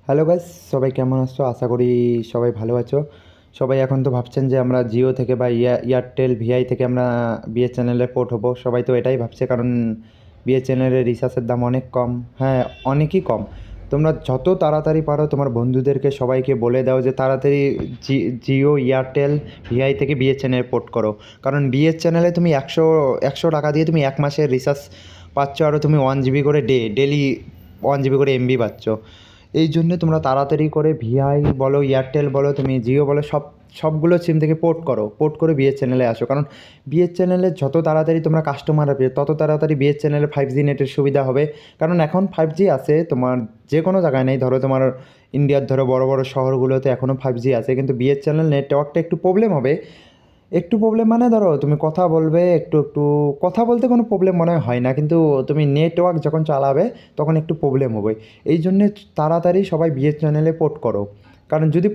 Hello guys, সবাই কেমন আছো? আশা করি সবাই ভালো আছো। সবাই এখন তো ভাবছেন যে আমরা জিও থেকে বা এয়ারটেল ভিআই থেকে আমরা বিএসএনএলে পোর্ট হবো। সবাই তো এটাই ভাবছে, কারণ বিএসএনএলের রিচার্জের দাম অনেক কম। হ্যাঁ, অনেকই কম। তোমরা যত তাড়াতাড়ি পারো তোমার বন্ধুদেরকে সবাইকে বলে দাও যে তাড়াতাড়ি জিও এয়ারটেল ভিআই থেকে বিএসএনএল পোর্ট করো। কারণ বিএসএনএলে তুমি একশো একশো টাকা দিয়ে তুমি এক মাসের রিচার্জ পাচ্ছ, আরও তুমি 1 জিবি করে ডেলি 1 জিবি করে এমবি পাচ্ছ। এই জন্যে তোমরা তাড়াতাড়ি করে ভিআই বলো, এয়ারটেল বলো, তুমি জিও বলো, সবগুলো সিম থেকে পোর্ট করে বিএসএনএলে আসো। কারণ বিএসএনএলে যত তাড়াতাড়ি তোমরা কাস্টমার হবে তত তাড়াতাড়ি বিএসএনএলে 5G নেটের সুবিধা হবে। কারণ এখন 5G আছে তোমার যে কোনো জায়গায় নেই। ধরো তোমার ইন্ডিয়ার বড় বড় শহরগুলোতে এখনও 5G আছে, কিন্তু বিএসএনএল নেটওয়ার্কটা একটু প্রবলেম হবে। একটু প্রবলেম মানে ধরো তুমি কথা বলবে, একটু একটু কথা বলতে কোনো প্রবলেম মনে হয় না, কিন্তু তুমি নেটওয়ার্ক যখন চালাবে তখন একটু প্রবলেম হবে। এই জন্যে তাড়াতাড়ি সবাই বিএসএনএলে পোর্ট করো। কারণ যদি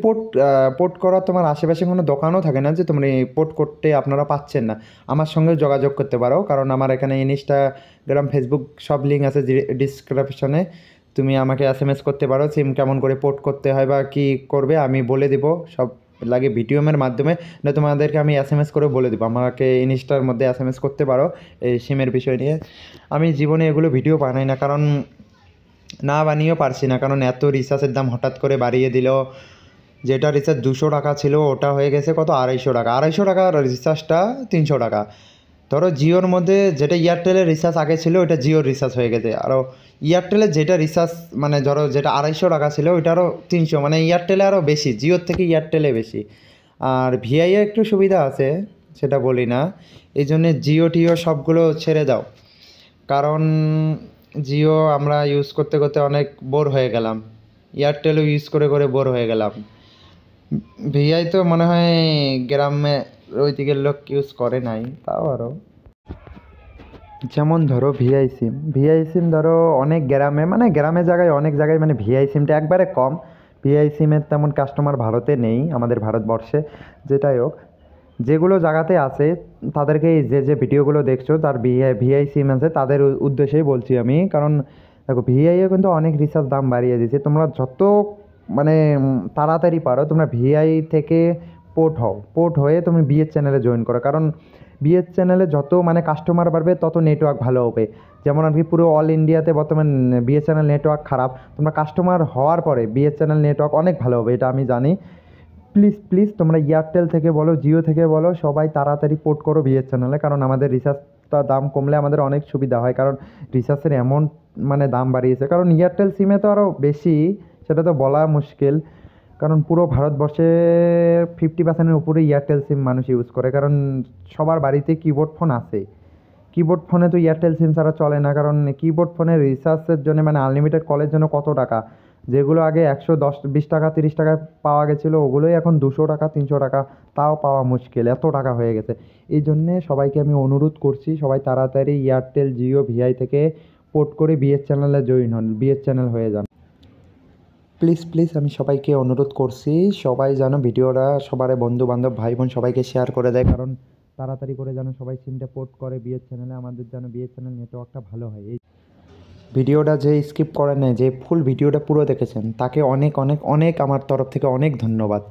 পোর্ট করার তোমার আশেপাশে কোনো দোকানও থাকে না যে তোমরা পোর্ট করতে আপনারা পাচ্ছেন না, আমার সঙ্গে যোগাযোগ করতে পারো। কারণ আমার এখানে ইনস্টাগ্রাম, ফেসবুক সব লিঙ্ক আছে ডিসক্রিপশনে। তুমি আমাকে এসএমএস করতে পারো, সিম কেমন করে পোর্ট করতে হয় বা কী করবে আমি বলে দেবো সব লাগে ভিডিওমের মাধ্যমে। না তোমাদেরকে আমি এসএমএস করে বলে দেবো, আমাকে ইনস্টার মধ্যে এসএমএস করতে পারো এই সিমের বিষয় নিয়ে। আমি জীবনে এগুলো ভিডিও বানাই না, কারণ না বানিয়েও পারছি না, কারণ এত রিচার্জের দাম হঠাৎ করে বাড়িয়ে দিল। যেটা রিচার্জ 200 টাকা ছিল ওটা হয়ে গেছে কত, 250 টাকা। 250 টাকার রিচার্জটা 300 টাকা। ধরো জিওর মধ্যে যেটা এয়ারটেলের রিচার্জ আগে ছিল ওটা জিওর রিচার্জ হয়ে গেছে। আরও এয়ারটেলের যেটা রিচার্জ মানে ধরো যেটা 250 টাকা ছিল ওইটারও 300, মানে এয়ারটেলে আরও বেশি, জিওর থেকে এয়ারটেলে বেশি। আর ভিআইয়ে একটু সুবিধা আছে, সেটা বলি না। এই জন্যে জিও টিও সবগুলো ছেড়ে দাও। কারণ জিও আমরা ইউজ করতে করতে অনেক বোর হয়ে গেলাম, এয়ারটেলও ইউজ করে করে বোর হয়ে গেলাম। ভিআই তো মনে হয় গ্রামে ওই দিকের লোক ইউজ করে নাই, তাও আরও যেমন ধরো ভিআই সিম ধরো অনেক গ্রামে, মানে গ্রামের জায়গায় অনেক জায়গায় মানে ভিআই সিমটা একবারে কম। ভিআই সিমের তেমন কাস্টমার ভারতে নেই, আমাদের ভারতবর্ষে। যেটাই হোক, যেগুলো জায়গাতে আছে তাদেরকে যে ভিডিওগুলো দেখছো তার ভিআই সিম আছে তাদের উদ্দেশ্যেই বলছি আমি। কারণ দেখো ভিআইও কিন্তু অনেক রিচার্জ দাম বাড়িয়ে দিয়েছে। তোমরা যত মানে তাড়াতাড়ি পারো তোমরা ভিআই থেকে পোর্ট হয়ে তুমি বিএসএনএলে জয়েন করো। কারণ বিএসএনএলে যত মানে কাস্টমার বাড়বে তত নেটওয়ার্ক ভালো হবে। যেমন আর কি পুরো অল ইন্ডিয়াতে বর্তমান বিএসএনএল নেটওয়ার্ক খারাপ, তোমরা কাস্টমার হওয়ার পরে বিএসএনএল নেটওয়ার্ক অনেক ভালো হবে, এটা আমি জানি। প্লিজ প্লিজ তোমরা এয়ারটেল থেকে বলো, জিও থেকে বলো, সবাই তাড়াতাড়ি পোর্ট করো বিএসএনএলে। কারণ আমাদের রিচার্জটা দাম কমলে আমাদের অনেক সুবিধা হয়। কারণ রিচার্জের অ্যামাউন্ট মানে দাম বাড়িয়েছে, কারণ এয়ারটেল সিমে তো আরও বেশি, সেটা তো বলা মুশকিল। কারণ পুরো ভারতবর্ষে 50%-এর উপরে এয়ারটেল সিম মানুষ ইউজ করে। কারণ সবার বাড়িতে কিবোর্ড ফোন আছে, কিবোর্ড ফোনে তো এয়ারটেল সিম ছাড়া চলে না। কারণ কিবোর্ড ফোনের রিচার্জের জন্য মানে আনলিমিটেড কলের জন্য কত টাকা, যেগুলো আগে 110-20 টাকা 30 টাকায় পাওয়া গেছিলো ওগুলোই এখন 200 টাকা 300 টাকা, তাও পাওয়া মুশকিল, এত টাকা হয়ে গেছে। এই জন্যে সবাইকে আমি অনুরোধ করছি সবাই তাড়াতাড়ি এয়ারটেল, জিও, ভিআই থেকে পোর্ট করে বিএসএনএলে জয়েন হন, বিএসএনএল হয়ে যান। প্লিজ প্লিজ আমি সবাইকে অনুরোধ করছি সবাই যেন ভিডিওটা সবার বন্ধু বান্ধব ভাই বোন সবাইকে শেয়ার করে দেয়। কারণ তাড়াতাড়ি করে যেন সবাই সিমটা পোর্ট করে বিএসএনএলে, আমাদের যেন বিএসএনএল নেটওয়ার্কটা ভালো হয়। এই ভিডিওটা যে স্কিপ করেন না, যে ফুল ভিডিওটা পুরো দেখেছেন তাকে অনেক অনেক অনেক আমার তরফ থেকে অনেক ধন্যবাদ।